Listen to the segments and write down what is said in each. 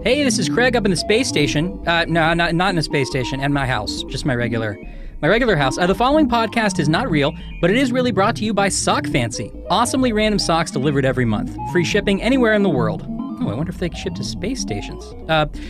Hey, this is Craig up in the space station. No, not in the space station, and my house. Just my regular house. The following podcast is not real, but it is really brought to you by Sock Fancy. Awesomely random socks delivered every month. Free shipping anywhere in the world. Oh, I wonder if they can ship to space stations.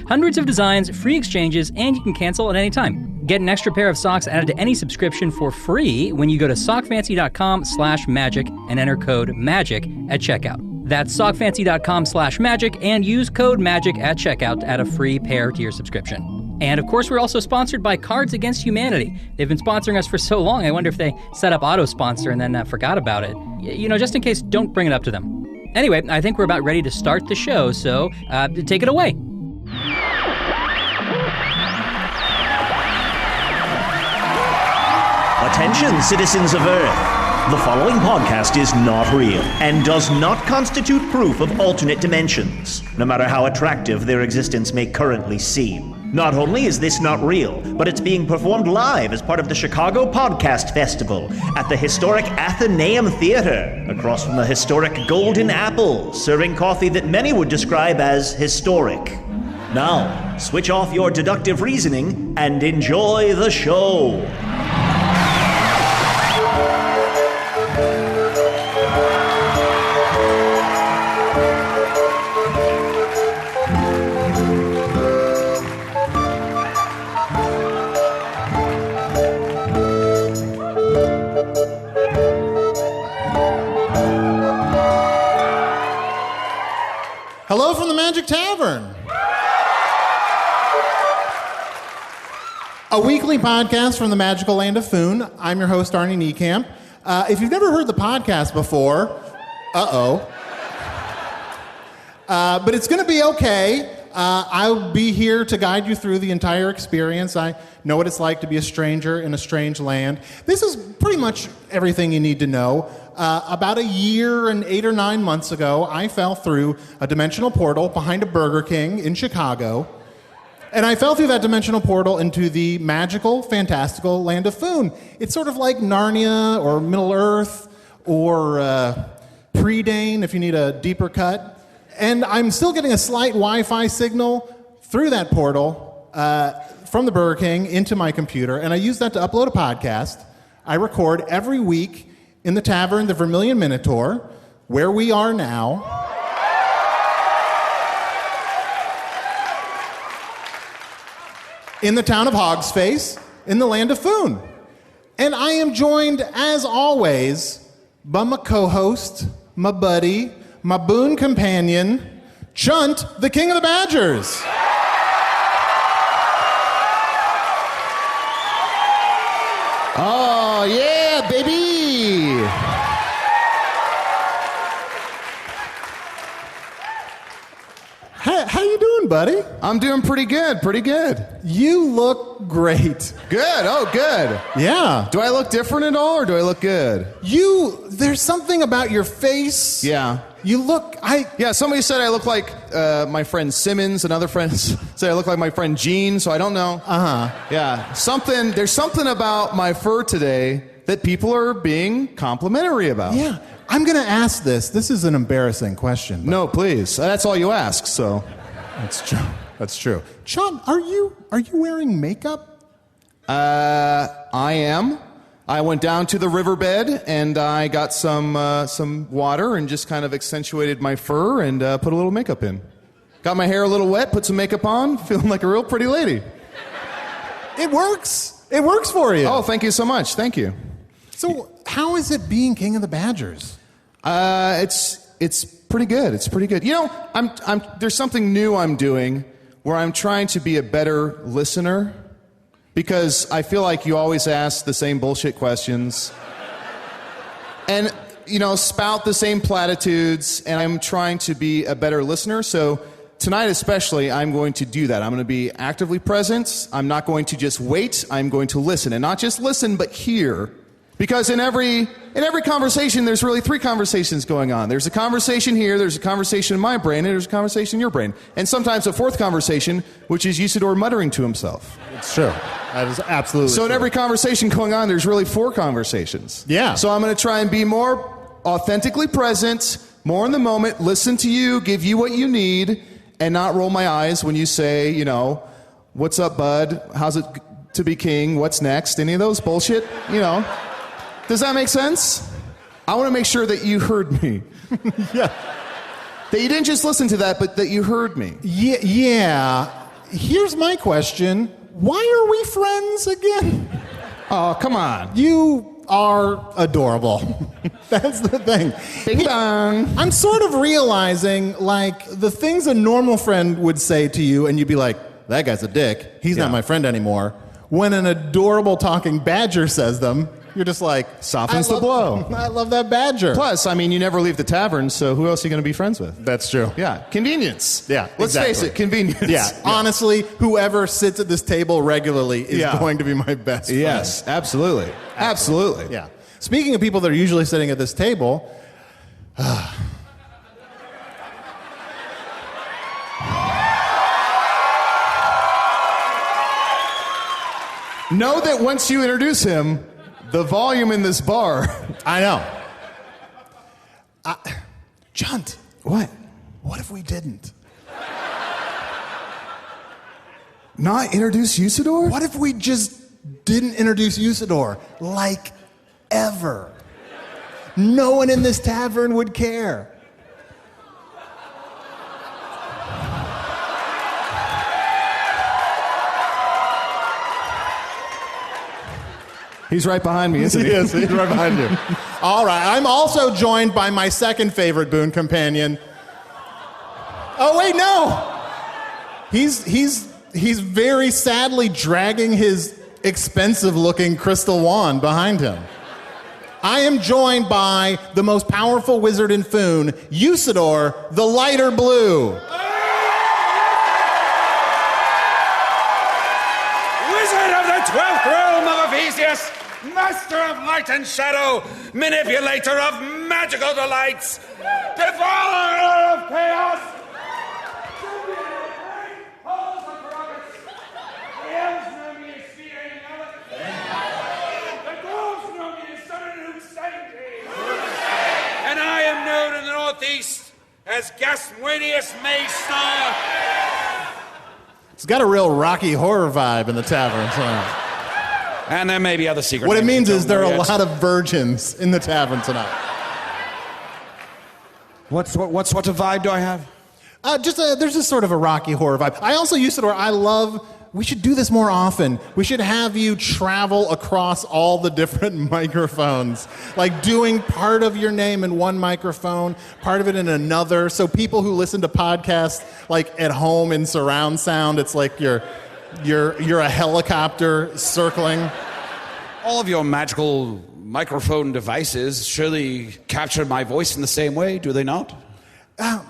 Hundreds of designs, free exchanges, and you can cancel at any time. Get an extra pair of socks added to any subscription for free when you go to sockfancy.com/magic and enter code MAGIC at checkout. That's sockfancy.com/magic and use code MAGIC at checkout to add a free pair to your subscription. And of course, we're also sponsored by Cards Against Humanity. They've been sponsoring us for so long, I wonder if they set up auto-sponsor and then forgot about it. You know, just in case, don't bring it up to them. Anyway, I think we're about ready to start the show, so take it away. Attention, citizens of Earth. The following podcast is not real and does not constitute proof of alternate dimensions, no matter how attractive their existence may currently seem. Not only is this not real, but it's being performed live as part of the Chicago Podcast Festival at the historic Athenaeum Theater, across from the historic Golden Apple, serving coffee that many would describe as historic. Now, switch off your deductive reasoning and enjoy the show. Hello from the Magic Tavern. A weekly podcast from the magical land of Foon. I'm your host, ARNIE NIEKAMP. If you've never heard the podcast before, but it's going to be okay. I'll be here to guide you through the entire experience. I know what it's like to be a stranger in a strange land. This is pretty much everything you need to know. About a year and 8 or 9 months ago, I fell through a dimensional portal behind a Burger King in Chicago. And I fell through that dimensional portal into the magical, fantastical land of Foon. It's sort of like Narnia or Middle-earth or Predane if you need a deeper cut. And I'm still getting a slight Wi-Fi signal through that portal from the Burger King into my computer. And I use that to upload a podcast I record every week in the Tavern, the Vermilion Minotaur, where we are now. In the town of Hogsface, in the land of Foon. And I am joined, as always, by my co-host, my buddy, my boon companion, Chunt, the King of the Badgers. Oh, yeah, baby! How you doing, buddy? I'm doing pretty good. You look great. Good, oh, good. Yeah. Do I look different at all, or do I look good? There's something about your face. Yeah. Yeah, somebody said I look like my friend Simmons. Another friend said I look like my friend Gene, so I don't know. Uh-huh. Yeah, there's something about my fur today that people are being complimentary about. Yeah. I'm going to ask this. This is an embarrassing question. No, please. That's all you ask, so. That's true. Sean, are you wearing makeup? I am. I went down to the riverbed and I got some water and just kind of accentuated my fur and put a little makeup in. Got my hair a little wet, put some makeup on, feeling like a real pretty lady. It works. It works for you. Oh, thank you so much. Thank you. So, how is it being King of the Badgers? It's pretty good. It's pretty good. You know, there's something new I'm doing where I'm trying to be a better listener because I feel like you always ask the same bullshit questions and, you know, spout the same platitudes, and I'm trying to be a better listener. So tonight especially, I'm going to do that. I'm going to be actively present. I'm not going to just wait. I'm going to listen, and not just listen, but hear. Because in every conversation, there's really 3 conversations going on. There's a conversation here, there's a conversation in my brain, and there's a conversation in your brain. And sometimes a 4th conversation, which is Usador muttering to himself. It's true. That is absolutely So in true. every conversation going on, there's really 4 conversations. Yeah. So I'm going to try and be more authentically present, more in the moment, listen to you, give you what you need, and not roll my eyes when you say, you know, what's up, bud? How's it to be king? What's next? Any of those bullshit, you know. Does that make sense? I want to make sure that you heard me. Yeah. That you didn't just listen to that, but that you heard me. Yeah. Here's my question. Why are we friends again? Oh, come on. You are adorable. That's the thing. Ding dong. I'm sort of realizing, like, the things a normal friend would say to you, and you'd be like, that guy's a dick. He's not my friend anymore. When an adorable talking badger says them, you're just like... Softens the blow. I love that badger. Plus, I mean, you never leave the tavern, so who else are you going to be friends with? That's true. Yeah, convenience. Yeah, Let's face it, convenience. Yeah, honestly, whoever sits at this table regularly is going to be my best friend. Yes, absolutely. Absolutely. Yeah. Speaking of people that are usually sitting at this table... Know that once you introduce him, the volume in this bar... I know. Chunt. What? What if we didn't? Not introduce Usador? What if we just didn't introduce Usador? Like, ever. No one in this tavern would care. He's right behind me, isn't he? Yes, he's right behind you. All right, I'm also joined by my second favorite boon companion. Oh, wait, no! He's very sadly dragging his expensive-looking crystal wand behind him. I am joined by the most powerful wizard in Foon, Usador, the lighter blue. Wizard of the 12th realm of Ephesius, master of light and shadow, manipulator of magical delights, devourer of chaos, champion of great halls of rockets, the elves know me as fearing elephant, the dwarves know me as son who sanctity, and I am known in the northeast as Gasmuenius Maystar. It's got a real Rocky Horror vibe in the tavern tonight. And there may be other secrets. What it means is there are a lot of virgins in the tavern tonight. What sort of vibe do I have? There's just sort of a Rocky Horror vibe. I also, Usador, we should do this more often. We should have you travel across all the different microphones. Like doing part of your name in one microphone, part of it in another. So people who listen to podcasts, like at home in surround sound, it's like you're a helicopter circling. All of your magical microphone devices surely capture my voice in the same way, do they not? I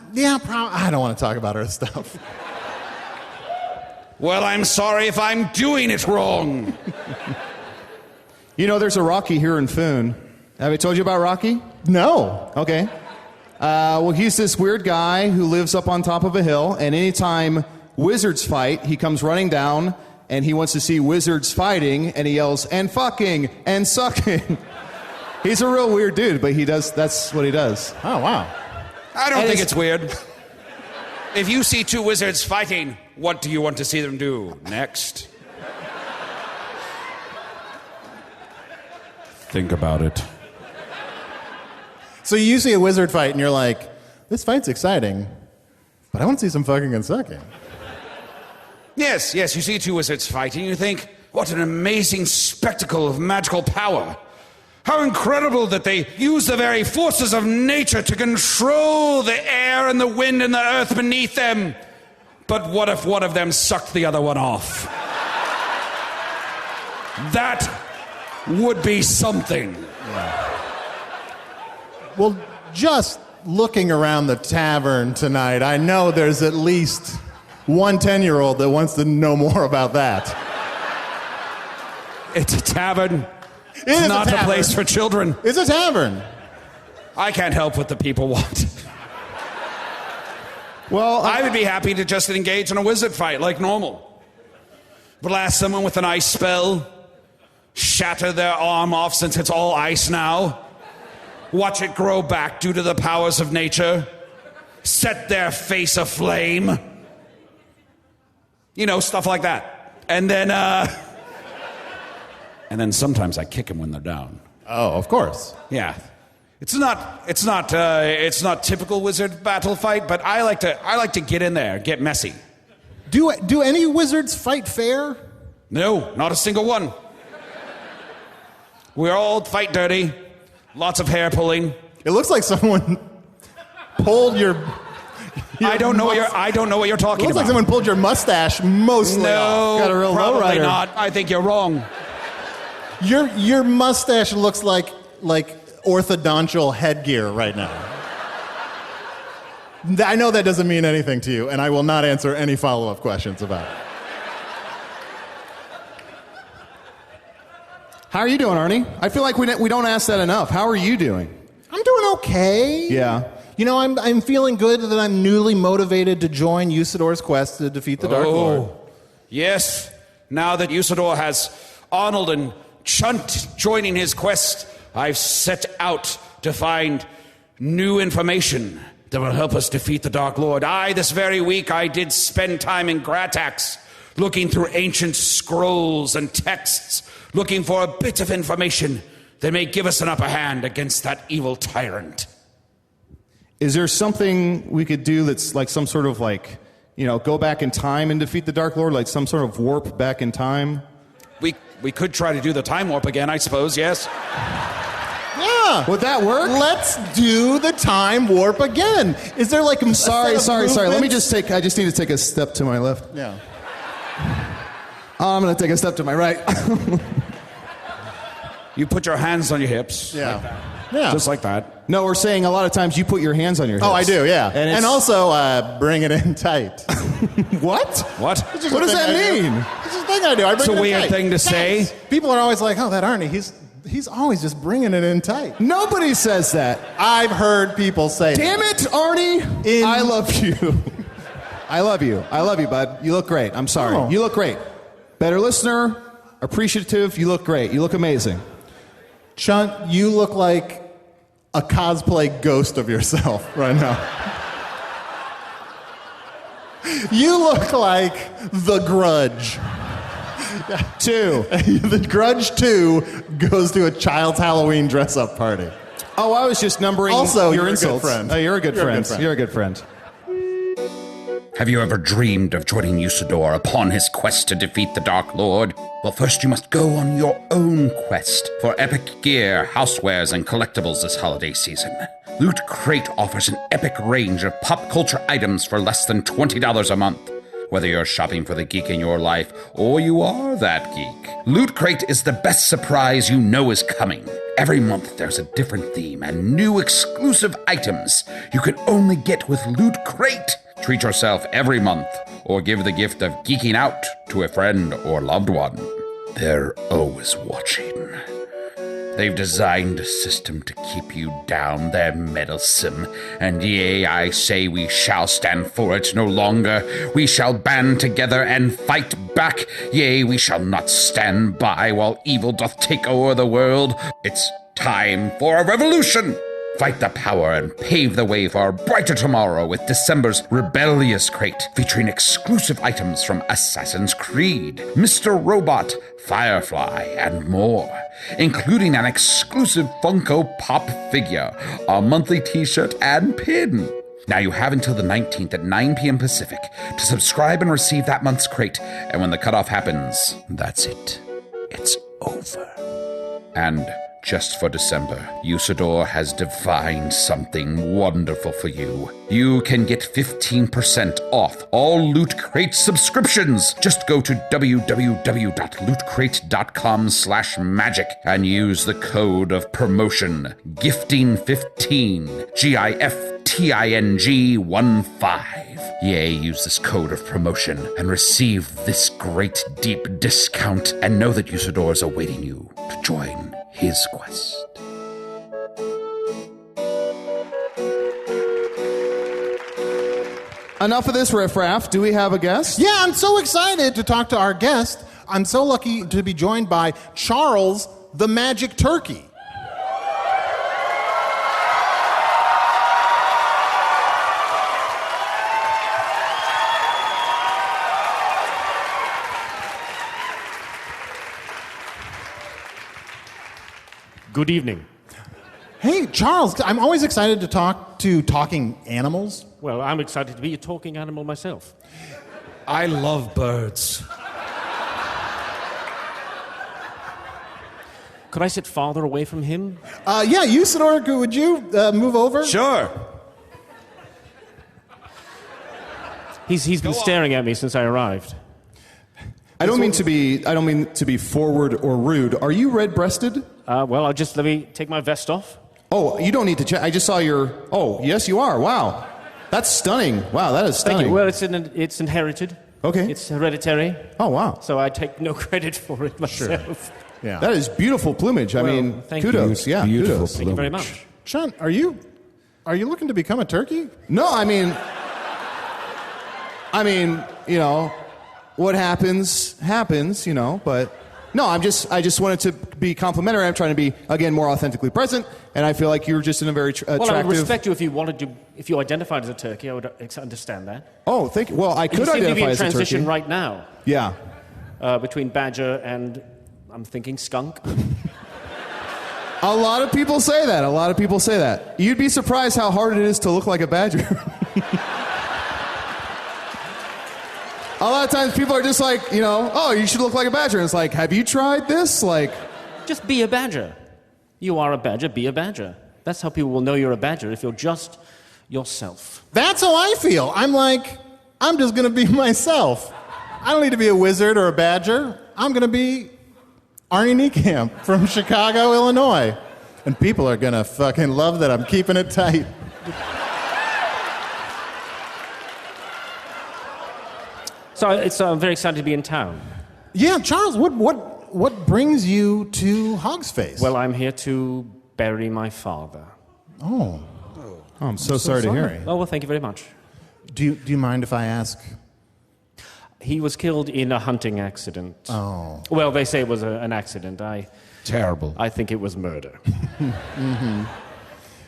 don't want to talk about our stuff. Well, I'm sorry if I'm doing it wrong. You know, there's a Rocky here in Foon. Have I told you about Rocky? No. Okay. Well, he's this weird guy who lives up on top of a hill, and anytime wizards fight, he comes running down, and he wants to see wizards fighting, and he yells, and fucking, and sucking. He's a real weird dude, but that's what he does. Oh, wow. I don't think it's weird. If you see two wizards fighting, what do you want to see them do next? Think about it. So you see a wizard fight and you're like, this fight's exciting, but I want to see some fucking and sucking. Yes, you see two wizards fighting, you think, what an amazing spectacle of magical power. How incredible that they use the very forces of nature to control the air and the wind and the earth beneath them. But what if one of them sucked the other one off? That would be something. Well, just looking around the tavern tonight, I know there's at least one 10-year-old that wants to know more about that. It's a tavern. It's not a place for children. It's a tavern. I can't help what the people want. Well, I would be happy to just engage in a wizard fight like normal. Blast someone with an ice spell. Shatter their arm off since it's all ice now. Watch it grow back due to the powers of nature. Set their face aflame. You know, stuff like that. And then sometimes I kick them when they're down. Oh, of course. Yeah. It's not typical wizard battle fight, but I like to get in there, get messy. Do any wizards fight fair? No, not a single one. We all fight dirty. Lots of hair pulling. It looks like someone pulled your I don't know what you're talking It looks about. like someone pulled your mustache mostly off. No, Got a real probably lowrider. not. I think you're wrong. Your mustache looks like orthodontal headgear right now. I know that doesn't mean anything to you, and I will not answer any follow-up questions about it. How are you doing, Arnie? I feel like we don't ask that enough. How are you doing? I'm doing okay. Yeah. You know, I'm feeling good that I'm newly motivated to join Usador's quest to defeat the Dark Lord. Yes. Now that Usador has Arnold and Chunt joining his quest, I've set out to find new information that will help us defeat the Dark Lord. This very week, I did spend time in Gratax, looking through ancient scrolls and texts, looking for a bit of information that may give us an upper hand against that evil tyrant. Is there something we could do that's like some sort of go back in time and defeat the Dark Lord, like some sort of warp back in time? We could try to do the time warp again, I suppose, yes? Yeah. Would that work? Let's do the time warp again. Is there like a Sorry. set of Let me movements? I just need to take a step to my left. Yeah. I'm going to take a step to my right. You put your hands on your hips. Yeah. Like that. Yeah. Just like that. No, we're saying a lot of times you put your hands on your hips. Oh, I do, yeah. And, And also bring it in tight. what? What? It's just What a does thing that I do. mean? It's just a thing I do. I bring It's a it in weird tight. thing to say. Yes. People are always like, oh, that Arnie, he's always just bringing it in tight. Nobody says that. I've heard people say Damn it, Arnie. I love you. I love you. I love you, bud. You look great. I'm sorry. Oh. You look great. Better listener, appreciative. You look great. You look amazing. Chunt, you look like a cosplay ghost of yourself right now. You look like The Grudge. 2. The Grudge 2 goes to a child's Halloween dress-up party. Oh, I was just numbering Also, your you're a good insults. friend. Oh, you're a good You're a friend. good friend. You're a good friend. Have you ever dreamed of joining Usador upon his quest to defeat the Dark Lord? Well, first you must go on your own quest for epic gear, housewares, and collectibles this holiday season. Loot Crate offers an epic range of pop culture items for less than $20 a month. Whether you're shopping for the geek in your life or you are that geek, Loot Crate is the best surprise you know is coming. Every month there's a different theme and new exclusive items you can only get with Loot Crate. Treat yourself every month or give the gift of geeking out to a friend or loved one. They're always watching. They've designed a system to keep you down. They're meddlesome. And yea, I say we shall stand for it no longer. We shall band together and fight back. Yea, we shall not stand by while evil doth take o'er the world. It's time for a revolution. Fight the power and pave the way for a brighter tomorrow with December's Rebellious Crate, featuring exclusive items from Assassin's Creed, Mr. Robot, Firefly, and more, including an exclusive Funko Pop figure, a monthly t-shirt, and pin. Now you have until the 19th at 9 p.m. Pacific to subscribe and receive that month's crate, and when the cutoff happens, that's it. It's over. And just for December, Usador has divined something wonderful for you. You can get 15% off all Loot Crate subscriptions. Just go to www.lootcrate.com/magic and use the code of promotion, gifting15, GIFTING15. Yea, use this code of promotion and receive this great deep discount, and know that Usador is awaiting you to join his quest. Enough of this riffraff. Do we have a guest? Yeah, I'm so excited to talk to our guest. I'm so lucky to be joined by Charles the Magic Turkey. Good evening. Hey, Charles, I'm always excited to talk to talking animals. Well, I'm excited to be a talking animal myself. I love birds. Could I sit farther away from him? Yeah, Usador, would you move over? Sure. He's been staring at me since I arrived. I don't mean to be forward or rude. Are you red-breasted? Well, let me take my vest off. Oh, you don't need to check. I just saw your... Oh, yes, you are. Wow. That's stunning. Wow, that is stunning. Thank you. Well, it's inherited. Okay. It's hereditary. Oh, wow. So I take no credit for it myself. Sure. Yeah. That is beautiful plumage. I mean, thank kudos. you. Yeah, Beautiful kudos. Thank you very much. Sean, are you looking to become a turkey? No, I mean, you know, what happens, you know, but no, I just wanted to be complimentary. I'm trying to be, again, more authentically present, and I feel like you were just in a very attractive... Well, I would respect you if you identified as a turkey. I would understand that. Oh, thank you. Well, I could You seem to be identify in as a transition turkey. right now Yeah. between badger and, I'm thinking, skunk. A lot of people say that. You'd be surprised how hard it is to look like a badger. A lot of times people are just like, you know, oh, you should look like a badger. And it's like, have you tried this? Like, Just be a badger. You are a badger, be a badger. That's how people will know you're a badger, if you're just yourself. That's how I feel. I'm just going to be myself. I don't need to be a wizard or a badger. I'm going to be ARNIE NIEKAMP from Chicago, Illinois. And people are going to fucking love that I'm keeping it tight. So I'm very excited to be in town. Yeah, Charles, what brings you to Hog's Face? Well, I'm here to bury my father. Oh, I'm so sorry to hear it. Oh, well, thank you very much. Do you mind if I ask? He was killed in a hunting accident. Oh. Well, they say it was an accident. Terrible. I think it was murder. Mm-hmm.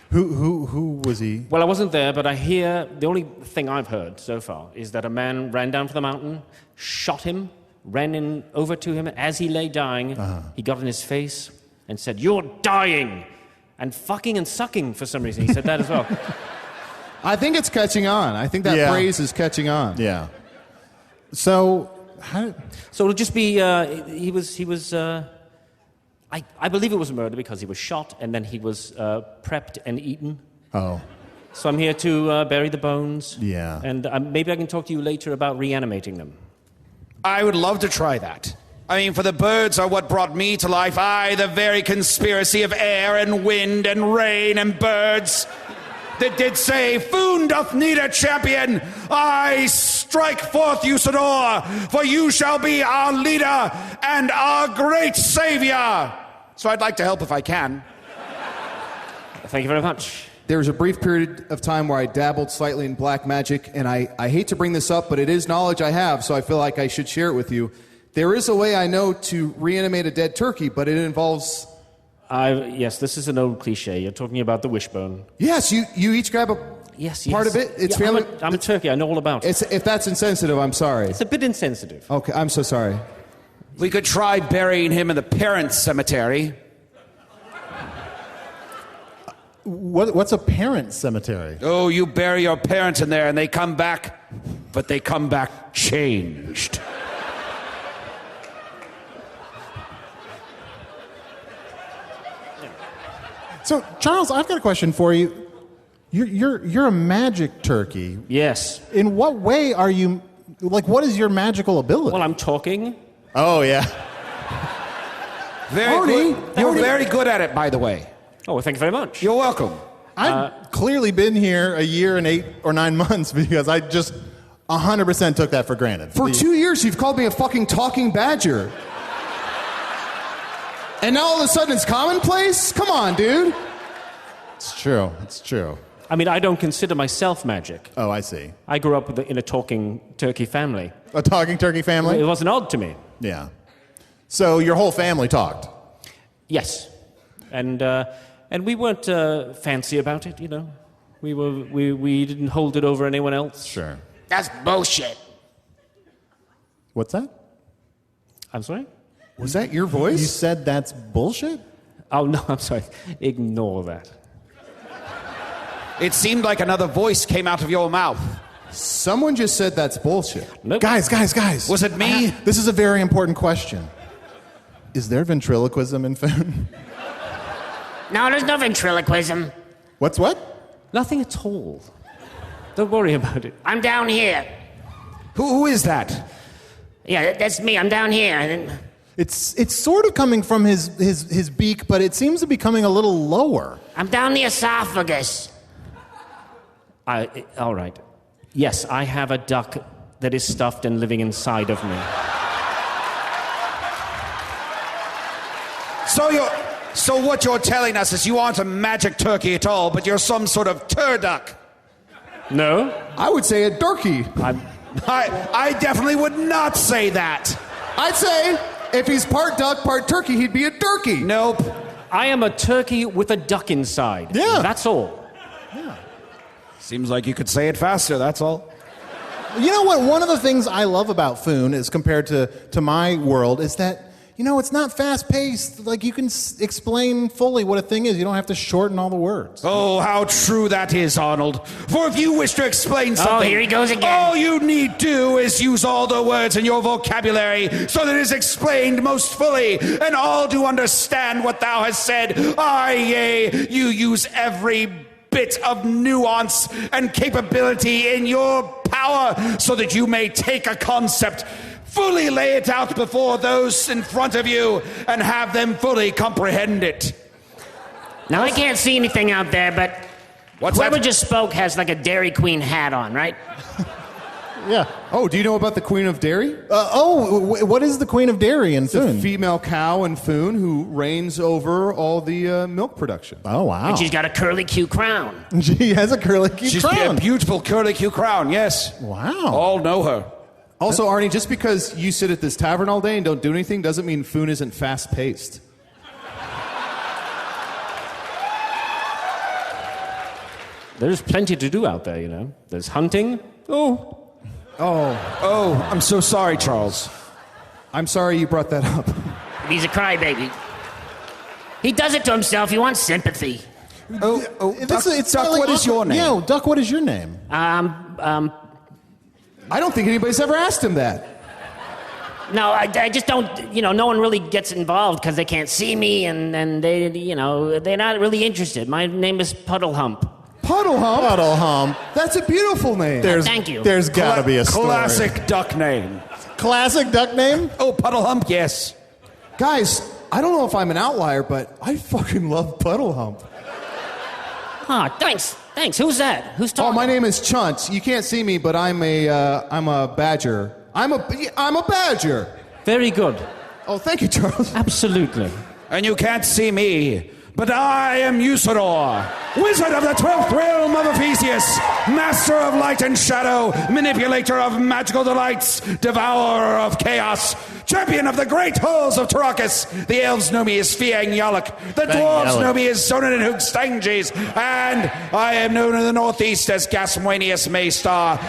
Who was he? Well, I wasn't there, but I hear the only thing I've heard so far is that a man ran down from the mountain, shot him, ran in over to him as he lay dying. He got in his face and said, "You're dying," and fucking and sucking for some reason. He said that as well. I think it's catching on. I think that phrase is catching on. Yeah. So, So it'll just be he was. I believe it was murder because he was shot and then he was prepped and eaten. Oh. So I'm here to bury the bones. Yeah. And maybe I can talk to you later about reanimating them. I would love to try that. I mean, for the birds are what brought me to life. I, the very conspiracy of air and wind and rain and birds, that did say, Foon doth need a champion. I strike forth, Usador, for you shall be our leader and our great savior. So I'd like to help if I can. Thank you very much. There was a brief period of time where I dabbled slightly in black magic, and I hate to bring this up, but it is knowledge I have, so I feel like I should share it with you. There is a way I know to reanimate a dead turkey, but it involves... Yes, this is an old cliche. You're talking about the wishbone. Yes, you each grab a part of it. It's family. I'm a turkey. I know all about it. If that's insensitive, I'm sorry. It's a bit insensitive. Okay, I'm so sorry. We could try burying him in the parents' cemetery. What's a parent cemetery? Oh, you bury your parents in there and they come back, but they come back changed. So, Charles, I've got a question for you. You're a magic turkey. Yes. In what way are you... Like, what is your magical ability? Well, I'm talking. Oh, yeah. Very good. You're very good at it, by the way. Oh, well, thank you very much. You're welcome. I've clearly been here a year and 8 or 9 months because I just 100% took that for granted. For 2 years, you've called me a fucking talking badger. And now all of a sudden it's commonplace? Come on, dude. It's true. It's true. I mean, I don't consider myself magic. Oh, I see. I grew up in a talking turkey family. A talking turkey family? It wasn't odd to me. Yeah. So your whole family talked? Yes. And we weren't fancy about it, you know. We didn't hold it over anyone else. Sure. That's bullshit. What's that? I'm sorry? Was that your voice? You said that's bullshit? Oh, no, I'm sorry. Ignore that. It seemed like another voice came out of your mouth. Someone just said that's bullshit. Nope. Guys. Was it me? This is a very important question. Is there ventriloquism in Foon? No, there's no ventriloquism. What? Nothing at all. Don't worry about it. I'm down here. Who is that? Yeah, that's me. I'm down here. It's sort of coming from his beak, but it seems to be coming a little lower. I'm down the esophagus. All right. Yes, I have a duck that is stuffed and living inside of me. So what you're telling us is you aren't a magic turkey at all, but you're some sort of turduck. No? I would say a turkey. I definitely would not say that. I'd say if he's part duck, part turkey, he'd be a turkey. Nope. I am a turkey with a duck inside. Yeah. That's all. Seems like you could say it faster, that's all. You know what? One of the things I love about Foon, is compared to my world, is that, it's not fast-paced. Like, you can explain fully what a thing is. You don't have to shorten all the words. Oh, how true that is, Arnold. For if you wish to explain something... here he goes again. All you need do is use all the words in your vocabulary so that it is explained most fully, and all do understand what thou hast said. Aye, yea, you use every bit of nuance and capability in your power so that you may take a concept, fully lay it out before those in front of you, and have them fully comprehend it. Now, I can't see anything out there, but whoever just spoke has like a Dairy Queen hat on, right? Yeah. Oh, do you know about the Queen of Dairy? What is the Queen of Dairy in It's a Foon? female cow in Foon who reigns over all the milk production. Oh, wow. And she's got a curly-Q crown. She has a curly-Q She's crown. a beautiful curly-Q crown, yes. Wow. All know her. Also, Arnie, just because you sit at this tavern all day and don't do anything doesn't mean Foon isn't fast-paced. There's plenty to do out there, There's hunting. Oh, I'm so sorry, Charles. I'm sorry you brought that up. He's a crybaby. He does it to himself. He wants sympathy. Duck, what is your name? Yeah, Duck, what is your name? I don't think anybody's ever asked him that. No, I just don't, no one really gets involved because they can't see me and they, they're not really interested. My name is Puddle Hump. Puddle Hump? Puddle Hump. That's a beautiful name. Thank you. There's got to be a story. Classic duck name. Classic duck name? Oh, Puddle Hump, yes. Guys, I don't know if I'm an outlier, but I fucking love Puddle Hump. Thanks. Who's that? Who's talking? Oh, my name is Chunt. You can't see me, but I'm a badger. I'm a badger. Very good. Oh, thank you, Charles. Absolutely. And you can't see me, but I am Usador, wizard of the 12th realm of Ephesius, master of light and shadow, manipulator of magical delights, devourer of chaos, champion of the great halls of Tarakas. The elves know me as Fiang Yalak. The dwarves know me as Sonnen and Hoogstanges. And I am known in the northeast as Gasmwanius Maystar.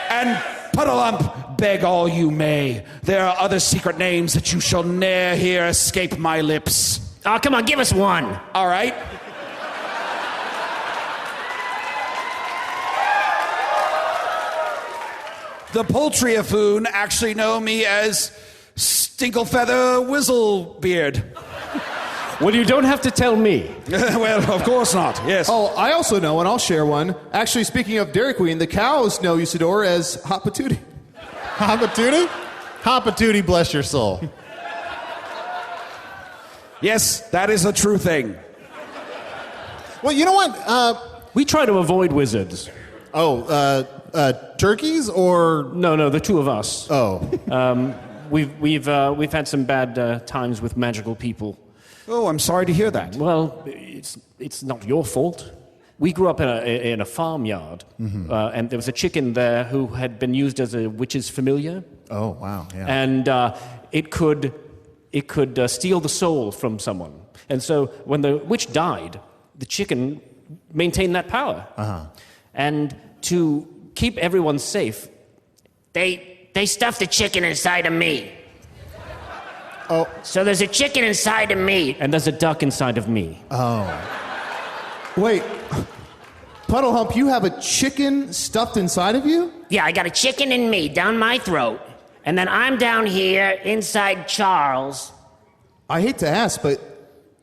And Puddlehump, beg all you may. There are other secret names that you shall ne'er hear escape my lips. Oh, come on, give us one. All right. The poultry of Foon actually know me as Stinkle-Feather Whizzlebeard. Well, you don't have to tell me. Well, of course not, yes. Oh, I also know, and I'll share one. Actually, speaking of Dairy Queen, the cows know Usador as Hot Patootie. Hot Patootie? Hot Patootie, bless your soul. Yes, that is a true thing. Well, you know what? We try to avoid wizards. Turkeys or... No, the two of us. Oh. We've had some bad times with magical people. Oh, I'm sorry to hear that. Well, it's not your fault. We grew up in a farmyard, and there was a chicken there who had been used as a witch's familiar. Oh, wow, yeah. And it could steal the soul from someone. And so when the witch died, the chicken maintained that power. And to keep everyone safe, They stuffed the chicken inside of me. Oh. So there's a chicken inside of me. And there's a duck inside of me. Wait, Puddle Hump, you have a chicken stuffed inside of you? Yeah, I got a chicken in me, down my throat. And then I'm down here inside Charles. I hate to ask, but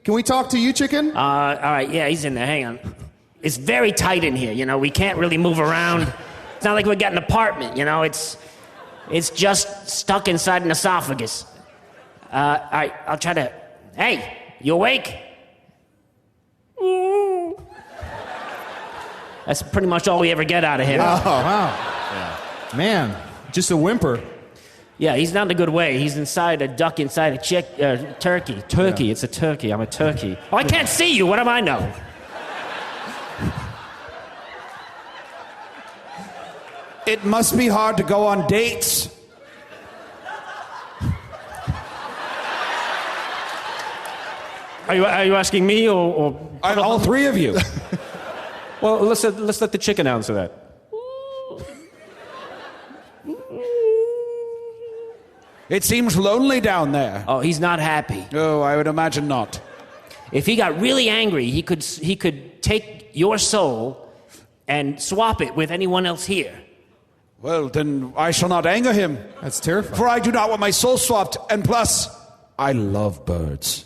can we talk to you, chicken? All right, yeah, he's in there. Hang on. It's very tight in here, you know. We can't really move around. It's not like we got an apartment, you know. It's just stuck inside an esophagus. All right, I'll try to... Hey, you awake? That's pretty much all we ever get out of him. Oh, wow. Man, just a whimper. Yeah, he's not in a good way. He's inside a duck inside a turkey. Turkey, it's a turkey. I'm a turkey. Oh, I can't see you. What do I know? It must be hard to go on dates. Are you asking me or All three of you. Well, let's let the chicken answer that. It seems lonely down there. Oh, he's not happy. Oh, I would imagine not. If he got really angry, he could take your soul and swap it with anyone else here. Well, then I shall not anger him. That's terrifying. For I do not want my soul swapped, and plus, I love birds.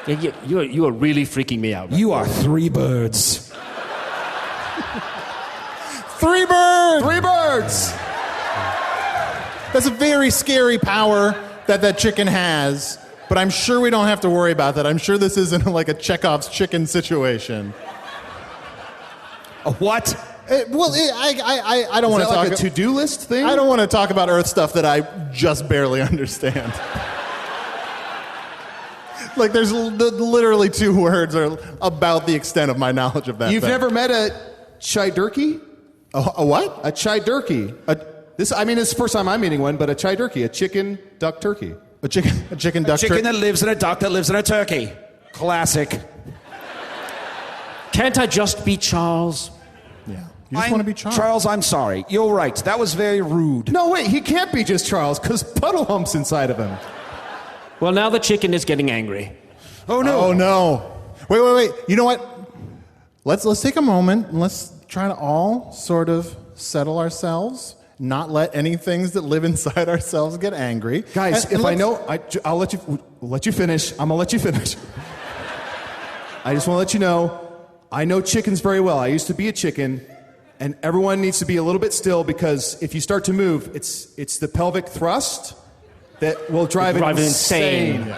Yeah, you are really freaking me out. You are 3 birds. 3 birds! 3 birds! That's a very scary power that chicken has, but I'm sure we don't have to worry about that. I'm sure this isn't like a Chekhov's chicken situation. A what? I don't want to talk like a to-do list thing? I don't want to talk about Earth stuff that I just barely understand. Like, there's literally 2 words are about the extent of my knowledge of that. You've never met a chai-durkey? A what? A chai-durkey. This is the first time I'm meeting one, but a chai-durkey, a chicken, duck, turkey. A chicken, duck, A chicken that lives in a duck that lives in a turkey. Classic. Can't I just be Charles? Yeah. You just want to be Charles. Charles, I'm sorry. You're right. That was very rude. No, wait, he can't be just Charles, because Puddle Hump's inside of him. Well, now the chicken is getting angry. Oh, no. Oh, no. Wait. You know what? Let's take a moment and let's try to all sort of settle ourselves, not let any things that live inside ourselves get angry. Guys, if I know, I'll let you finish. I'm going to let you finish. I just want to let you know, I know chickens very well. I used to be a chicken, and everyone needs to be a little bit still because if you start to move, it's the pelvic thrust that will drive it insane.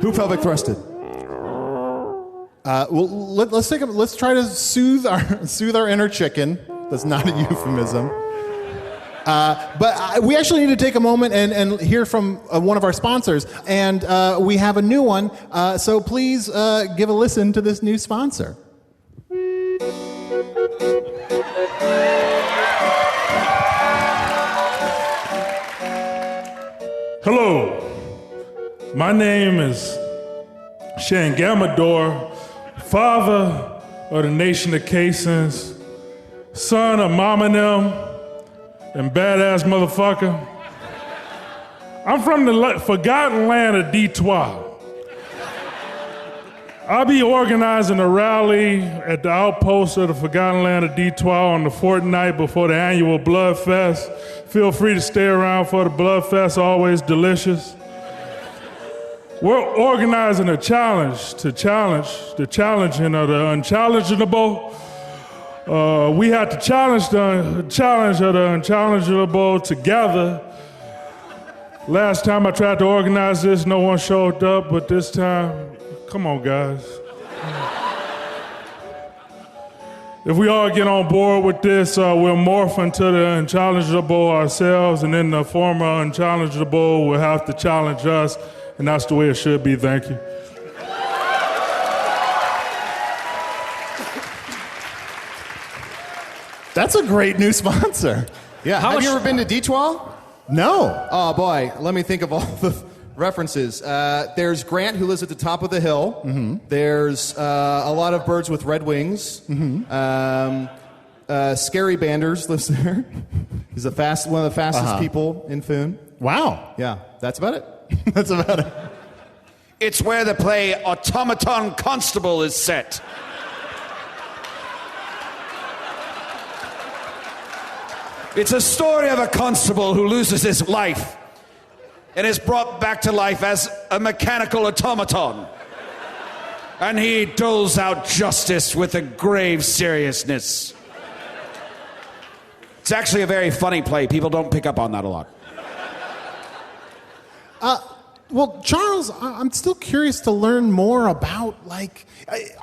Who pelvic thrusted? Well, let's try to soothe our inner chicken. That's not a euphemism. But we actually need to take a moment and hear from one of our sponsors, and we have a new one. So please give a listen to this new sponsor. Hello, my name is Shangamador, father of the nation of Caissons, son of Mama them, and badass motherfucker. I'm from the forgotten land of Detroit. I'll be organizing a rally at the outpost of the forgotten land of Detroit on the fortnight before the annual Blood Fest. Feel free to stay around for the Blood Fest, always delicious. We're organizing a challenge to challenge the challenging of the unchallengeable. We have to challenge the challenge of the unchallengeable together. Last time I tried to organize this, no one showed up, but this time, come on, guys. If we all get on board with this, we'll morph into the unchallengeable ourselves, and then the former unchallengeable will have to challenge us, and that's the way it should be. Thank you. That's a great new sponsor. Yeah. Have you ever been to Detroit? No. Oh, boy. Let me think of all the references. There's Grant, who lives at the top of the hill. Mm-hmm. There's a lot of birds with red wings. Mm-hmm. Scary Banders lives there. He's one of the fastest people in Foon. Wow. Yeah, that's about it. That's about it. It's where the play Automaton Constable is set. It's a story of a constable who loses his life and is brought back to life as a mechanical automaton. And he doles out justice with a grave seriousness. It's actually a very funny play. People don't pick up on that a lot. Well, Charles, I'm still curious to learn more about, like,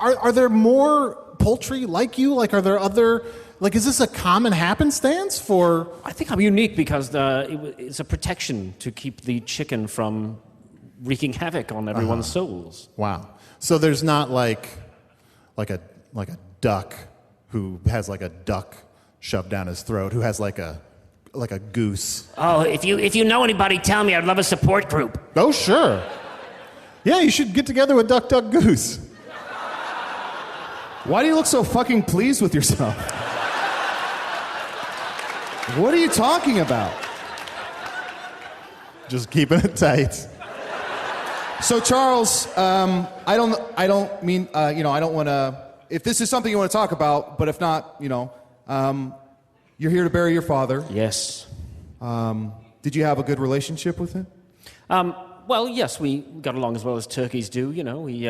are there more poultry like you? Like, are there other, like, is this a common happenstance for... I think I'm unique because it's a protection to keep the chicken from wreaking havoc on everyone's souls. Wow. So there's not like a duck who has like a duck shoved down his throat, who has like a goose. Oh, if you know anybody, tell me. I'd love a support group. Oh, sure. Yeah, you should get together with Duck Duck Goose. Why do you look so fucking pleased with yourself? What are you talking about? Just keeping it tight. So, Charles, I don't mean, I don't want to, if this is something you want to talk about, but if not, you're here to bury your father. Yes. Did you have a good relationship with him? Well, yes, we got along as well as turkeys do, you know. We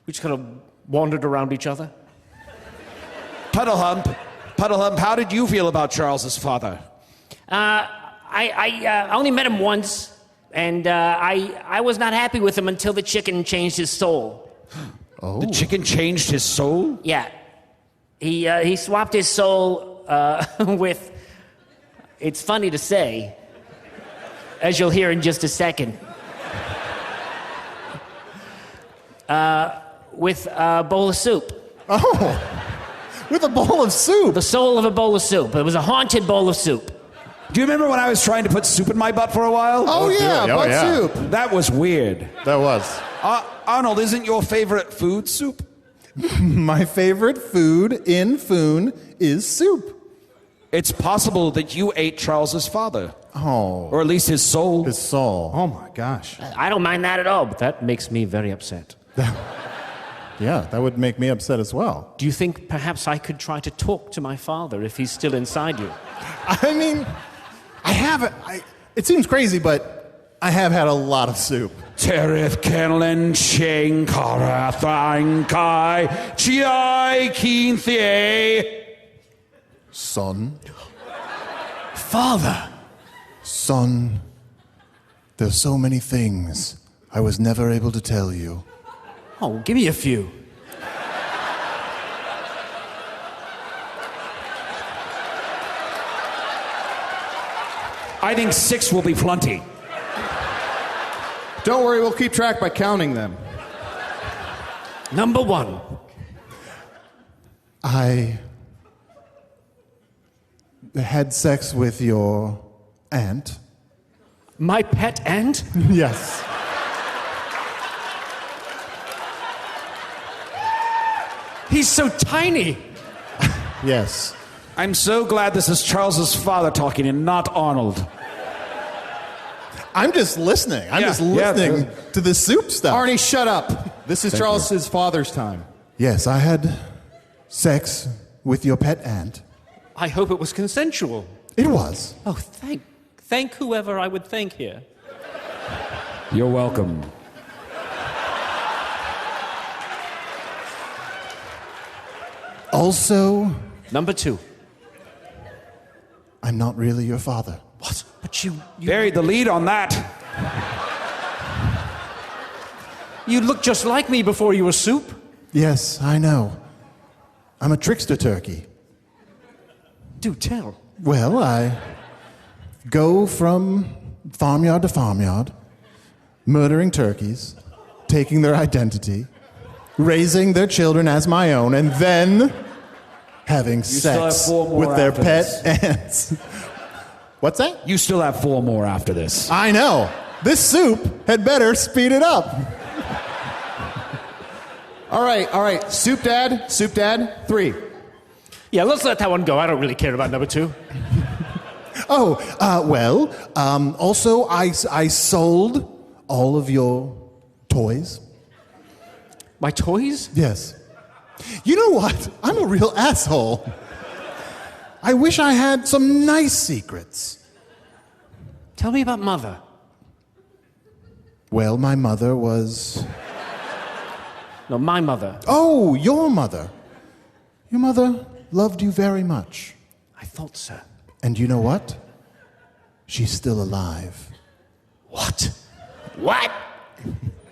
just kind of wandered around each other. Puddle Hump, how did you feel about Charles's father? I only met him once, and I was not happy with him until the chicken changed his soul. Oh. The chicken changed his soul? Yeah. He swapped his soul with, it's funny to say, as you'll hear in just a second, with a bowl of soup. Oh, with a bowl of soup? The soul of a bowl of soup. It was a haunted bowl of soup. Do you remember when I was trying to put soup in my butt for a while? Oh yeah, butt soup. That was weird. That was. Arnold, isn't your favorite food soup? My favorite food in Foon is soup. It's possible that you ate Charles's father. Oh. Or at least his soul. His soul. Oh my gosh. I don't mind that at all. But That makes me very upset. Yeah, that would make me upset as well. Do you think perhaps I could try to talk to my father if he's still inside you? I mean, I haven't. It seems crazy, but I have had a lot of soup. Terith Kenlin Ching Kara Thang Kai Chiai Keen Thie. Son. Father! Son, there's so many things I was never able to tell you. Oh, give me a few. I think 6 will be plenty. Don't worry, we'll keep track by counting them. Number 1. I had sex with your aunt. My pet aunt? Yes. He's so tiny. Yes. I'm so glad this is Charles's father talking and not Arnold. I'm just listening. I'm just listening to the soup stuff. Arnie, shut up. This is Charles's father's time. Yes, I had sex with your pet aunt. I hope it was consensual. It was. Oh, thank whoever I would thank here. You're welcome. Also, Number 2. I'm not really your father. What? But you Buried the lead on that. You looked just like me before you were soup. Yes, I know. I'm a trickster turkey. Do tell. Well, I go from farmyard to farmyard, murdering turkeys, taking their identity, raising their children as my own, and then having sex with their pet ants. What's that? You still have 4 more after this. I know. This soup had better speed it up. All right. Soup Dad, 3. Yeah, let's let that one go. I don't really care about number 2. Also, I sold all of your toys. My toys? Yes. You know what? I'm a real asshole. I wish I had some nice secrets. Tell me about Mother. Well, my mother was... No, my mother. Oh, your mother. Your mother loved you very much. I thought so. And you know what? She's still alive. What? What?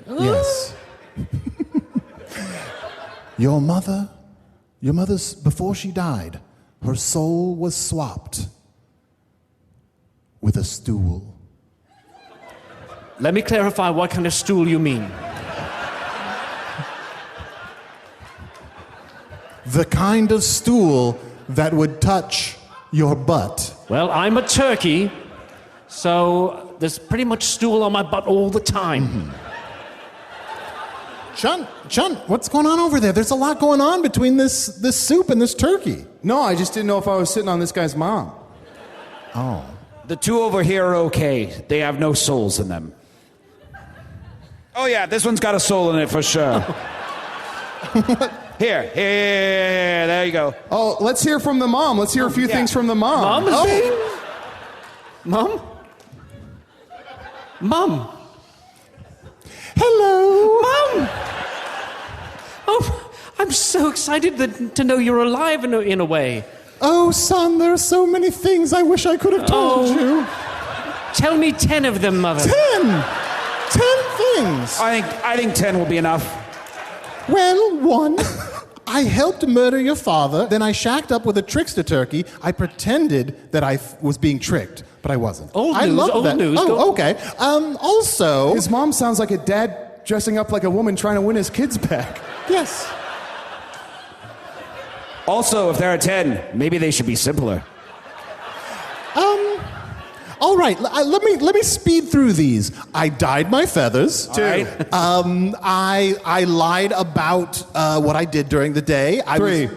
Yes. Your mother's, before she died, her soul was swapped with a stool. Let me clarify what kind of stool you mean. The kind of stool that would touch your butt. Well, I'm a turkey, so there's pretty much stool on my butt all the time. Chun, what's going on over there? There's a lot going on between this soup and this turkey. No, I just didn't know if I was sitting on this guy's mom. Oh. The 2 over here are okay. They have no souls in them. Oh, yeah, this one's got a soul in it for sure. Here, there you go. Oh, let's hear from the mom. Let's hear a few things from the mom. Mom? Mom? Mom? Hello. Mom! Oh, I'm so excited to know you're alive in a way. Oh, son, there are so many things I wish I could have told you. Tell me 10 of them, Mother. 10 things. I think 10 will be enough. Well, 1, I helped murder your father, then I shacked up with a trickster turkey. I pretended that I was being tricked, but I wasn't. Old I news, love old that. news. Oh, okay. Also... His mom sounds like a dad dressing up like a woman trying to win his kids back. Yes. Also, if there are 10, maybe they should be simpler. All right, let me speed through these. I dyed my feathers. 2. Right. I lied about what I did during the day. 3.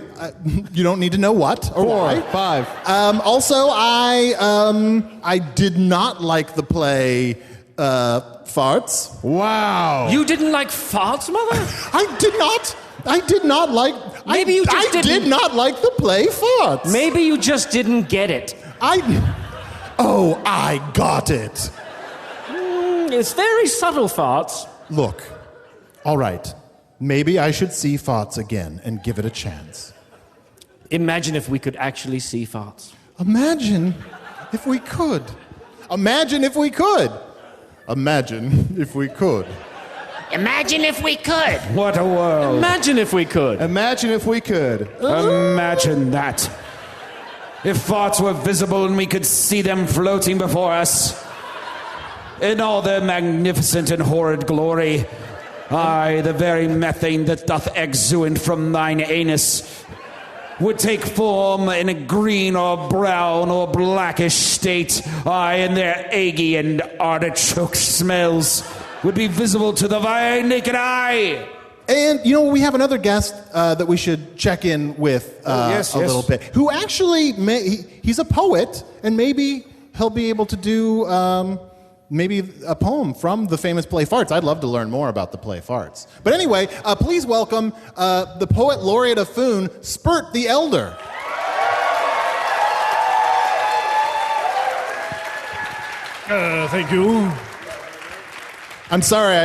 You don't need to know what or 4. why. 5. Also, I did not like the play Farts. Wow. You didn't like farts, Mother? I did not like. Maybe you just I did not like the play Farts. Maybe you just didn't get it. I got it. It's very subtle farts. Look, all right. Maybe I should see Farts again and give it a chance. Imagine if we could actually see farts. Imagine if we could. Imagine if we could. Imagine if we could. Imagine if we could. What a world. Imagine if we could. Imagine if we could. Imagine that. If farts were visible and we could see them floating before us in all their magnificent and horrid glory, aye, the very methane that doth exude from thine anus would take form in a green or brown or blackish state, aye, and their eggy and artichoke smells would be visible to the very naked eye. And, we have another guest that we should check in with a little bit, who actually, he's a poet, and maybe he'll be able to do maybe a poem from the famous play Farts. I'd love to learn more about the play Farts. But anyway, please welcome the poet laureate of Foon, Spurt the Elder. Thank you. I'm sorry,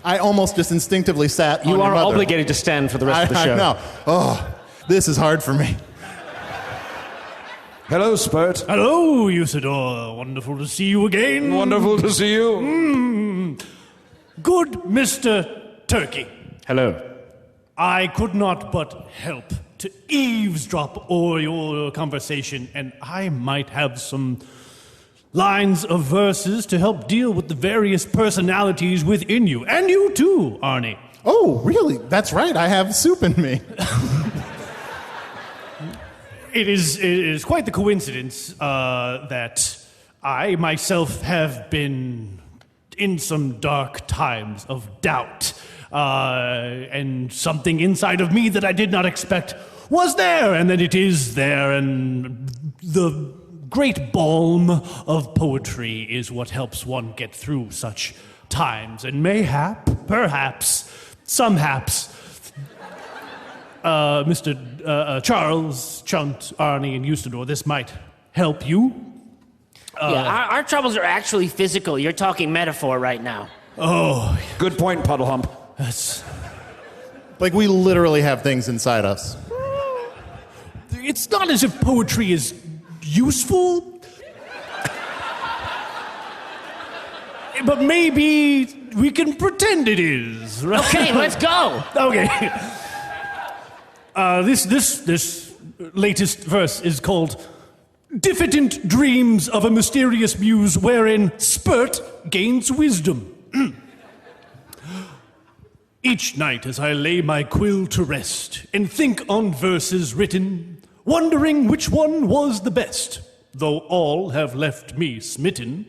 I almost just instinctively sat on You your are mother. obligated to stand for the rest of the show. I know. Oh, this is hard for me. Hello, Spurt. Hello, Usador. Wonderful to see you again. Wonderful to see you. Good Mr. Turkey. Hello. I could not but help to eavesdrop o'er your conversation, and I might have some lines of verses to help deal with the various personalities within you. And you too, Arnie. Oh, really? That's right. I have soup in me. It is quite the coincidence that I myself have been in some dark times of doubt. and something inside of me that I did not expect was there, and then it is there, and the great balm of poetry is what helps one get through such times, and perhaps, Mr. Charles, Chunt, Arnie, and Usador, this might help you. Our troubles are actually physical. You're talking metaphor right now. Oh, Good point, Puddle Hump. that's... Like we literally have things inside us. It's not as if poetry is useful. But maybe we can pretend it is, right? Okay, let's go. Okay. This latest verse is called Diffident Dreams of a Mysterious Muse Wherein Spurt Gains Wisdom. Each night as I lay my quill to rest and think on verses written, wondering which one was the best, though all have left me smitten.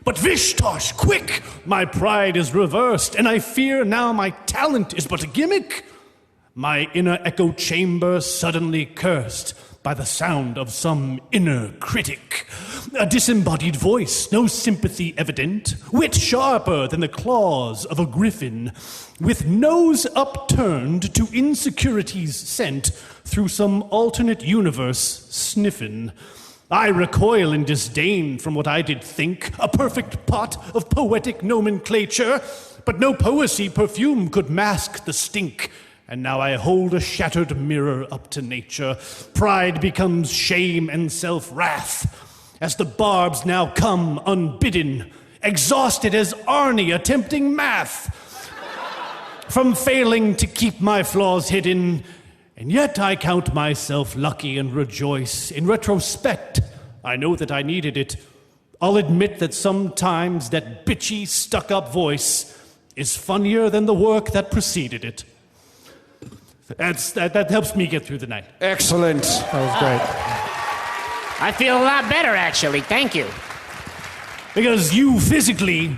But Vishtosh, quick! My pride is reversed, and I fear now my talent is but a gimmick. My inner echo chamber suddenly cursed by the sound of some inner critic. A disembodied voice, no sympathy evident, wit sharper than the claws of a griffin, with nose upturned to insecurities sent through some alternate universe sniffin'. I recoil in disdain from what I did think, a perfect pot of poetic nomenclature, but no poesy perfume could mask the stink. And now I hold a shattered mirror up to nature. Pride becomes shame and self-wrath, as the barbs now come unbidden, exhausted as Arnie attempting math. From failing to keep my flaws hidden, and yet I count myself lucky and rejoice. In retrospect, I know that I needed it. I'll admit that sometimes that bitchy, stuck-up voice is funnier than the work that preceded it. That helps me get through the night. Excellent. That was great. I feel a lot better, actually. Thank you. Because you physically,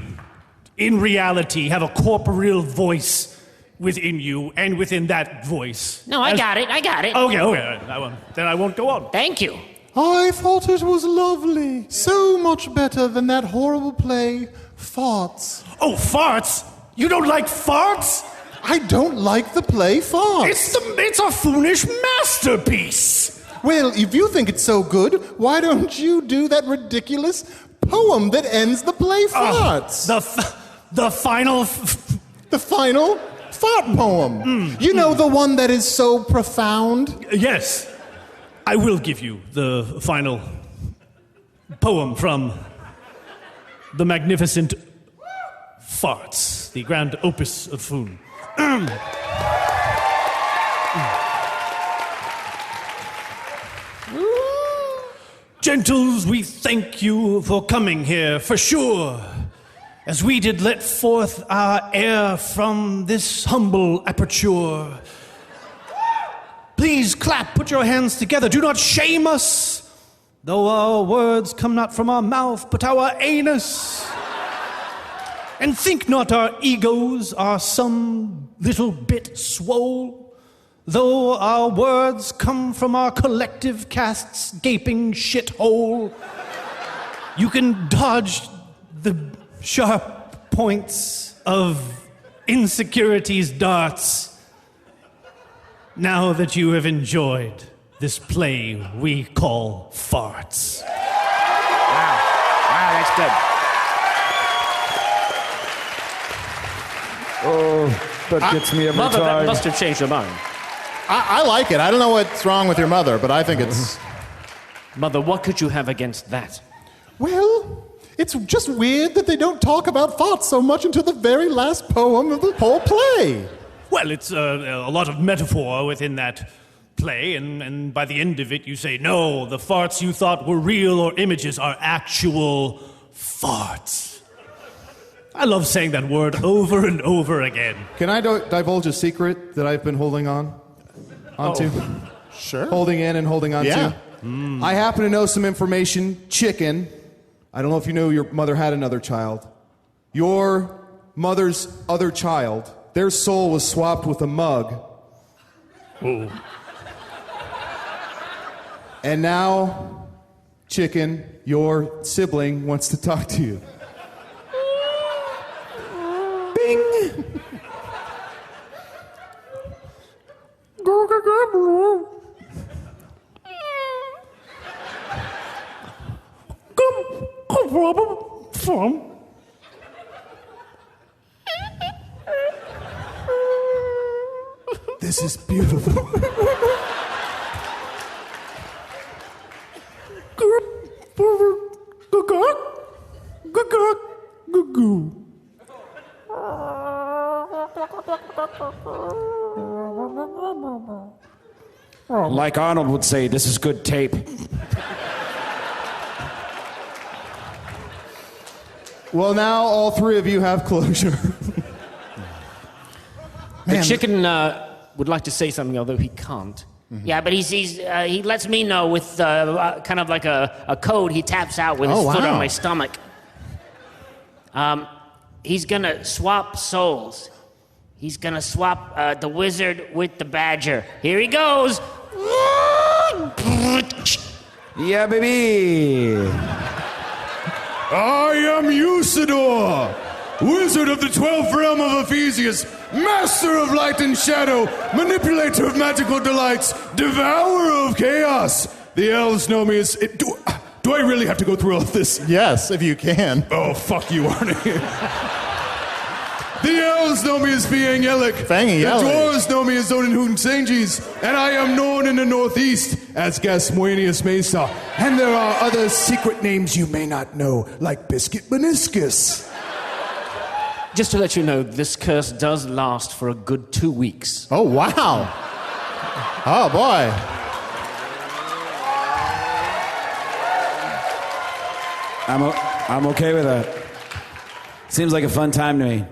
in reality, have a corporeal voice within you, and within that voice. No, I got it. Okay. Then I won't go on. Thank you. I thought it was lovely. So much better than that horrible play, Farts. Oh, farts? You don't like farts? I don't like the play Farts. It's a Foonish masterpiece. Well, if you think it's so good, why don't you do that ridiculous poem that ends the play Farts? The final... The final fart poem. You know, the one that is so profound? Yes. I will give you the final poem from the magnificent Farts, the grand opus of Foon. Gentles, we thank you for coming here, for sure, as we did let forth our air from this humble aperture. Please clap, put your hands together, do not shame us, though our words come not from our mouth, but our anus. And think not our egos are some little bit swole, though our words come from our collective cast's gaping shithole. You can dodge the sharp points of insecurity's darts now that you have enjoyed this play we call Farts. Wow, that's good. Oh, that gets me every Mother, that time. must have changed your mind. I like it. I don't know what's wrong with your mother, but I think it's... Mother, what could you have against that? Well, it's just weird that they don't talk about farts so much until the very last poem of the whole play. Well, it's a lot of metaphor within that play, and by the end of it you say, no, the farts you thought were real or images are actual farts. I love saying that word over and over again. Can I divulge a secret that I've been holding onto? Sure. Holding in and holding on Yeah. to? I happen to know some information. Chicken. I don't know if you know your mother had another child. Your mother's other child, their soul was swapped with a mug. Oh. And now, Chicken, your sibling, wants to talk to you. Bing! This is beautiful. Like Arnold would say, this is good tape. Well, now all three of you have closure. The chicken would like to say something, although he can't. Yeah, but he lets me know with kind of like a code he taps out with his foot on my stomach. He's gonna swap souls. He's gonna swap the wizard with the badger. Here he goes. Yeah, baby. I am Usador, wizard of the 12th realm of Ephesius, master of light and shadow, manipulator of magical delights, devourer of chaos. The elves know me as... Do I really have to go through all of this? Yes, if you can. Oh, fuck you, Arnie. The elves know me as being Yellick. Fangy The Yellick. dwarves know me as Odinhoon Sanges. And I am known in the northeast as Gasmoenius Mesa. And there are other secret names you may not know, like Biscuit Meniscus. Just to let you know, this curse does last for a good 2 weeks. Oh, wow. Oh, boy. I'm okay with that. Seems like a fun time to me.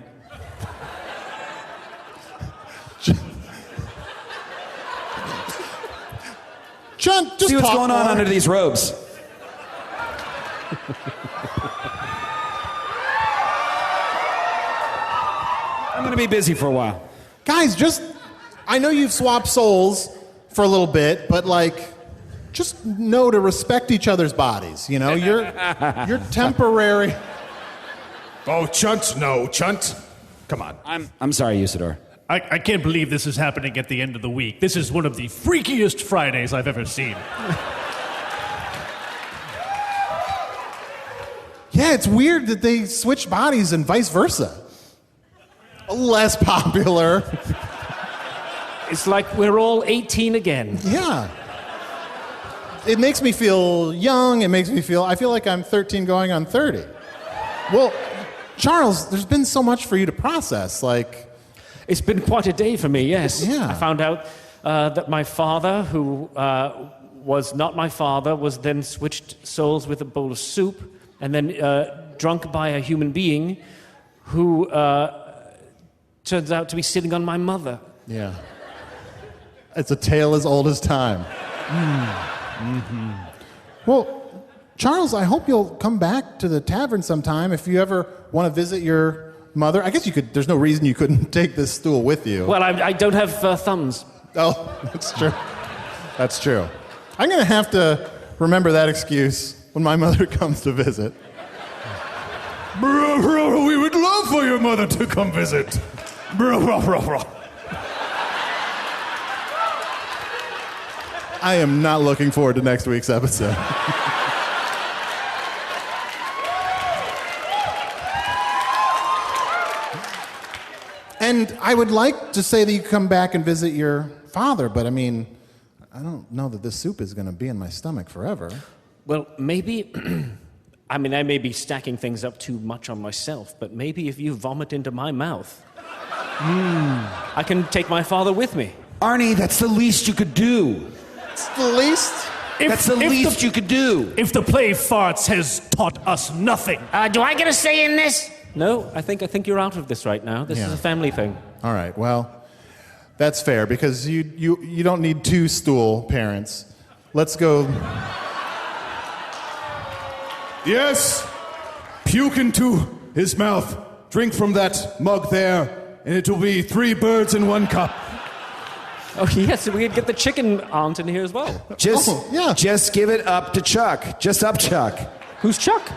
John, just see what's talk going on more. under these robes. I'm gonna be busy for a while. Guys, I know you've swapped souls for a little bit, but just know to respect each other's bodies. You know, you're temporary. Oh, Chunt, no, Chunt. Come on. I'm sorry, Usador. I can't believe this is happening at the end of the week. This is one of the freakiest Fridays I've ever seen. Yeah, it's weird that they switch bodies and vice versa. Less popular. It's like we're all 18 again. Yeah. It makes me feel young. I feel like I'm 13 going on 30. Well, Charles, there's been so much for you to process. It's been quite a day for me, yes. Yeah. I found out that my father, who was not my father, was then switched souls with a bowl of soup and then drunk by a human being who turns out to be sitting on my mother. Yeah. It's a tale as old as time. Mm-hmm. Well, Charles, I hope you'll come back to the tavern sometime if you ever want to visit your mother. I guess you could. There's no reason you couldn't take this stool with you. Well, I don't have thumbs. Oh, that's true. That's true. I'm going to have to remember that excuse when my mother comes to visit. Bro, we would love for your mother to come visit. Bro. I am not looking forward to next week's episode. And I would like to say that you come back and visit your father, but I mean, I don't know that this soup is going to be in my stomach forever. Well, maybe... I mean, I may be stacking things up too much on myself, but maybe if you vomit into my mouth, I can take my father with me. Arnie, that's the least you could do. It's the least? That's the least you could do. If the play Farts has taught us nothing. Do I get a say in this? No, I think you're out of this right now. This is a family thing. All right, well, that's fair, because you don't need two stool parents. Let's go... Yes, puke into his mouth. Drink from that mug there. and it will be 3 birds in 1 cup. Oh, yes, we could get the chicken aunt in here as well. Just give it up to Chuck. Just up Chuck. Who's Chuck?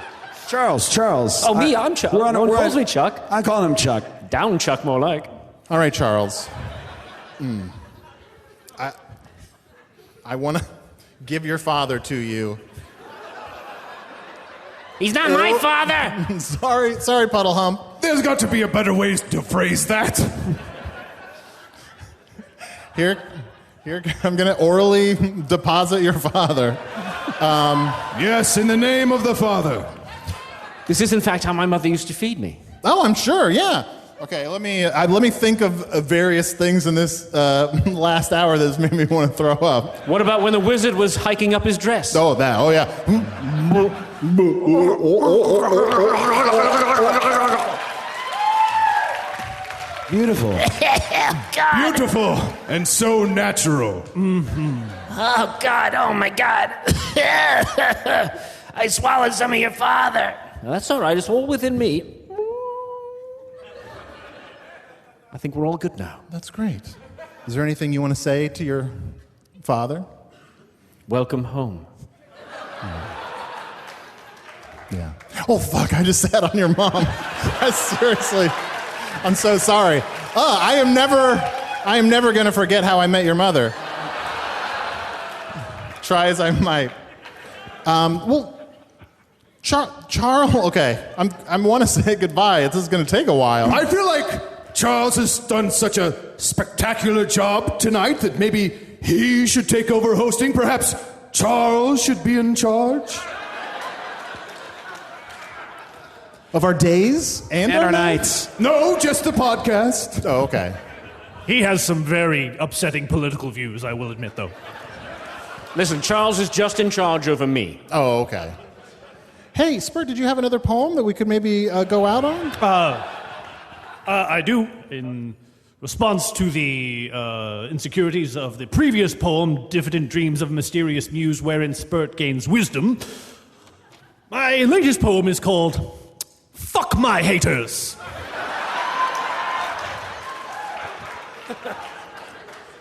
Charles. Oh, me, I'm Chuck. No one calls me Chuck. I call him Chuck. Down Chuck, more like. All right, Charles. I want to give your father to you. He's not my father! Sorry, Puddle Hump. There's got to be a better way to phrase that. Here, I'm going to orally deposit your father. Yes, in the name of the Father. This is, in fact, how my mother used to feed me. Oh, I'm sure, yeah. Okay, let me think of various things in this last hour that's made me want to throw up. What about when the wizard was hiking up his dress? Oh, that. Oh, yeah. Beautiful. God. Beautiful and so natural. Oh, God. Oh, my God. I swallowed some of your father. No, that's all right. It's all within me. I think we're all good now. That's great. Is there anything you want to say to your father? Welcome home. Yeah. Oh, fuck, I just sat on your mom. Seriously. I'm so sorry. I am never going to forget how I met your mother. Try as I might. Charles, okay. I want to say goodbye. This is going to take a while. I feel like Charles has done such a spectacular job tonight that maybe he should take over hosting. Perhaps Charles should be in charge. Of our days and our nights? No, just the podcast. Oh, okay. He has some very upsetting political views, I will admit, though. Listen, Charles is just in charge over me. Oh, okay. Hey, Spurt, did you have another poem that we could maybe go out on? I do. In response to the insecurities of the previous poem, Diffident Dreams of a Mysterious Muse Wherein Spurt Gains Wisdom, my latest poem is called Fuck My Haters.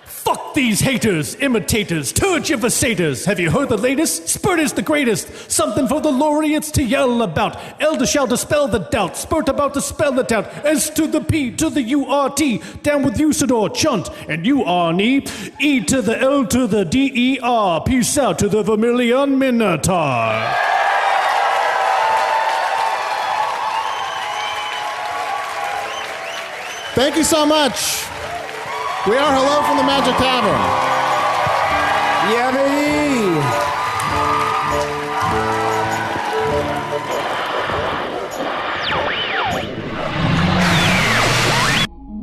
Fuck these haters, imitators, tergiversators. Have you heard the latest? Spurt is the greatest. Something for the laureates to yell about. Elder shall dispel the doubt. Spurt about to spell the doubt. S to the P to the U-R-T. Down with Usador, Chunt, and you, Arnie. E to the L to the D-E-R. Peace out to the Vermilion Minotaur. Thank you so much. We are Hello from the Magic Tavern. Yeah,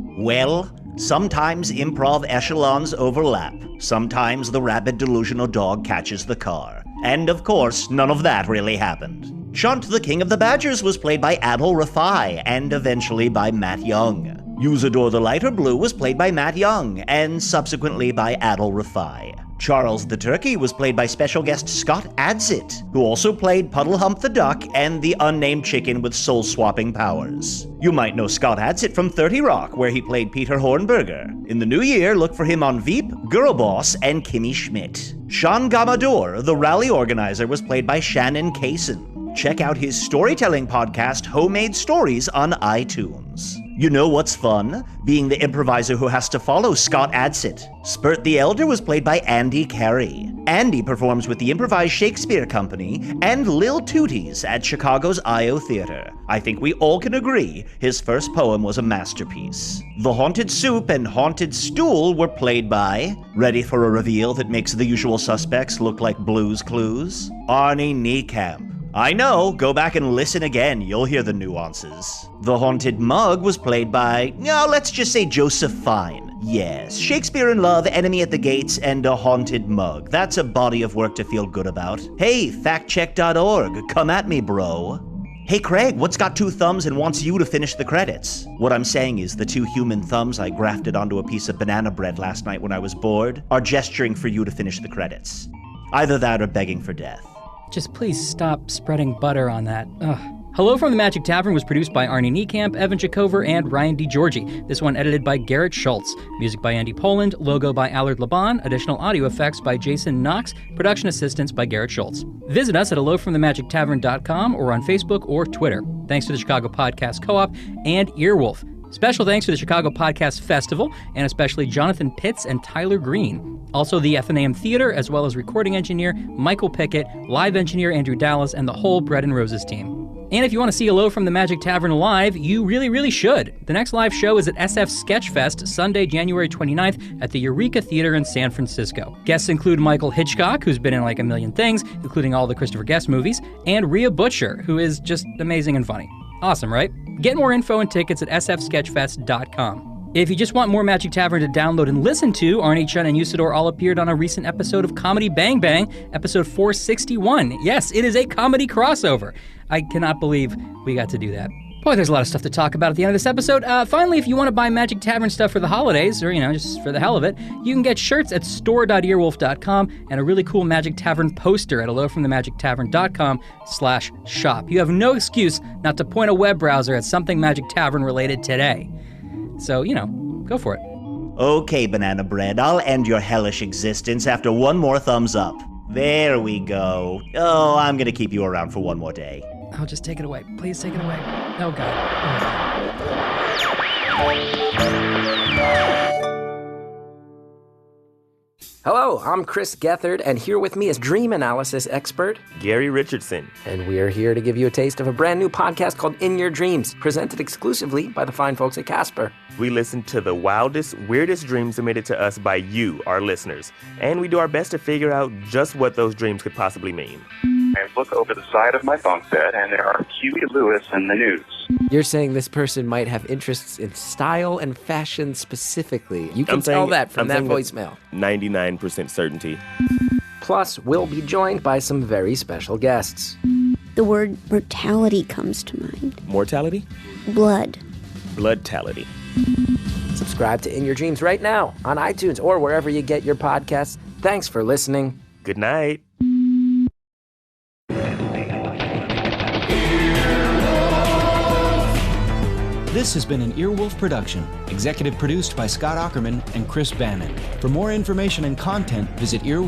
baby. Well, sometimes improv echelons overlap. Sometimes the rabid delusional dog catches the car. And of course, none of that really happened. Chunt, the King of the Badgers, was played by Adol Rafai, and eventually by Matt Young. Usador the Lighter Blue was played by Matt Young, and subsequently by Adol Rafai. Charles the Turkey was played by special guest Scott Adsit, who also played Puddle Hump the Duck and the unnamed chicken with soul-swapping powers. You might know Scott Adsit from 30 Rock, where he played Peter Hornberger. In the new year, look for him on Veep, Girl Boss, and Kimmy Schmidt. Sean Gamador, the rally organizer, was played by Shannon Kaysen. Check out his storytelling podcast, Homemade Stories, on iTunes. You know what's fun? Being the improviser who has to follow Scott Adsit. Spurt the Elder was played by Andy Carey. Andy performs with the Improvised Shakespeare Company and Lil Tooties at Chicago's I.O. Theater. I think we all can agree his first poem was a masterpiece. The Haunted Soup and Haunted Stool were played by, ready for a reveal that makes the usual suspects look like Blue's Clues, Arnie Niekamp. I know, go back and listen again, you'll hear the nuances. The Haunted Mug was played by, let's just say Joseph Fine. Yes, Shakespeare in Love, Enemy at the Gates, and A Haunted Mug. That's a body of work to feel good about. Hey, factcheck.org, come at me, bro. Hey Craig, what's got 2 thumbs and wants you to finish the credits? What I'm saying is the 2 human thumbs I grafted onto a piece of banana bread last night when I was bored are gesturing for you to finish the credits. Either that or begging for death. Just please stop spreading butter on that. Ugh. Hello from the Magic Tavern was produced by Arnie Niekamp, Evan Jacover, and Ryan DiGiorgi. This one edited by Garrett Schultz. Music by Andy Poland, logo by Allard Laban, additional audio effects by Jason Knox, production assistance by Garrett Schultz. Visit us at hellofromthemagictavern.com or on Facebook or Twitter. Thanks to the Chicago Podcast Co-op and Earwolf. Special thanks to the Chicago Podcast Festival, and especially Jonathan Pitts and Tyler Green. Also the Athenaeum Theater, as well as recording engineer Michael Pickett, live engineer Andrew Dallas, and the whole Bread and Roses team. And if you want to see Hello from the Magic Tavern live, you really, really should. The next live show is at SF Sketchfest, Sunday, January 29th at the Eureka Theater in San Francisco. Guests include Michael Hitchcock, who's been in like a million things, including all the Christopher Guest movies, and Rhea Butcher, who is just amazing and funny. Awesome, right? Get more info and tickets at sfsketchfest.com. If you just want more Magic Tavern to download and listen to, Arnie, Chun, and Usador all appeared on a recent episode of Comedy Bang Bang, episode 461. Yes, it is a comedy crossover. I cannot believe we got to do that. Boy, there's a lot of stuff to talk about at the end of this episode. Finally, if you want to buy Magic Tavern stuff for the holidays, or, just for the hell of it, you can get shirts at store.earwolf.com and a really cool Magic Tavern poster at hellofromthemagictavern.com/shop. You have no excuse not to point a web browser at something Magic Tavern related today. So, go for it. Okay, Banana Bread, I'll end your hellish existence after one more thumbs up. There we go. Oh, I'm gonna keep you around for one more day. Oh, just take it away. Please take it away. Oh, God. Hello, I'm Chris Gethard, and here with me is dream analysis expert Gary Richardson. And we are here to give you a taste of a brand new podcast called In Your Dreams, presented exclusively by the fine folks at Casper. We listen to the wildest, weirdest dreams submitted to us by you, our listeners, and we do our best to figure out just what those dreams could possibly mean. I look over the side of my bunk bed, and there are Huey Lewis in the news. You're saying this person might have interests in style and fashion specifically. You can tell that from that voicemail. 99% certainty. Plus, we'll be joined by some very special guests. The word mortality comes to mind. Mortality? Blood. Bloodtality. Subscribe to In Your Dreams right now on iTunes or wherever you get your podcasts. Thanks for listening. Good night. This has been an Earwolf production, executive produced by Scott Aukerman and Chris Bannon. For more information and content, visit Earwolf.